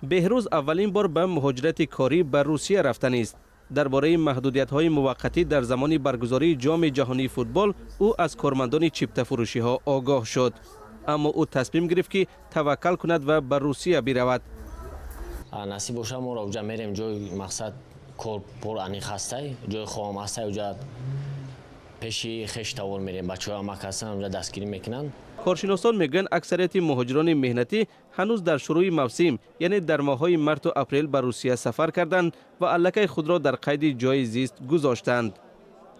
بهروز اولین بار به مهاجرت کاری به روسیه رفتن است. درباره محدودیت‌های موقتی در زمان برگزاری جام جهانی فوتبال او از کارمندان چیپته فروشی‌ها آگاه شد، اما او تصمیم گرفت که توکل کند و به روسیه برود. نصیب باشه ما را اونجا میریم جای مقصد کار پر انیق هسته، جای خواهم هسته اونجا پیشی خش تاول میریم، بچه‌ها هم هستن اونجا دستگیری میکنن. کارشناسان میگن اکثریت مهاجران مهنتی هنوز در شروع موسم یعنی در ماه‌های مارس و اپریل به روسیه سفر کردند و الکی خود را در قید جای زیست گذاشتند.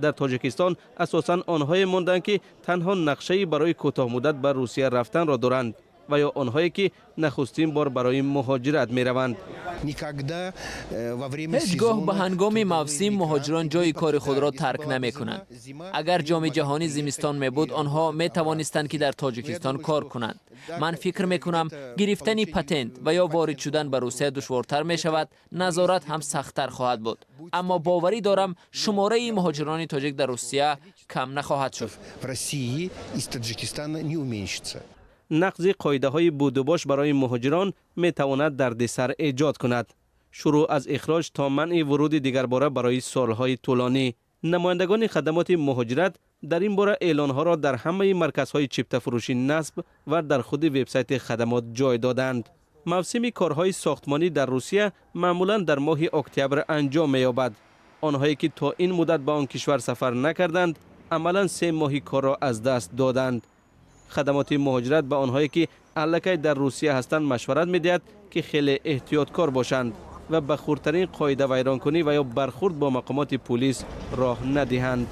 در تاجیکستان اساساً آنهای ماندند که تنها نقشه‌ای برای کوتاه مدت به روسیه رفتن را دارند و یا آنهایی که نخستین بار برای مهاجرت می‌روند. هیچگاه به هنگام موسم مهاجران جای کار خود را ترک نمی کنند. اگر جام جهانی زمستان می بود آنها می توانستند که در تاجیکستان کار کنند. من فکر می کنم گرفتن پتنت و یا وارد شدن به روسیه دشوارتر می شود، نظارت هم سخت‌تر خواهد بود. اما باوری دارم شماره مهاجران تاجیک در روسیه کم نخواهد شد. نقض قاعده‌های بود و باش برای مهاجران می‌تواند دردسر ایجاد کند. شروع از اخراج تا منع ورود دیگر باره برای سالهای طولانی. نمایندگان خدمات مهاجرت در این باره اعلانها را در همه مرکزهای چیپته فروشی نصب و در خود وبسایت خدمات جای دادند. موسم کارهای ساختمانی در روسیه معمولاً در ماه اکتبر انجام می‌یابد. آنهایی که تا این مدت به آن کشور سفر نکردند، عملاً 3 ماه کار را از دست دادند. خدمات مهاجرت به آنهایی که الکی در روسیه هستند مشورت می‌دهد که خیلی احتیاطکار باشند و به خردترین قاعده ویرانکنی و یا برخورد با مقامات پلیس راه ندهند.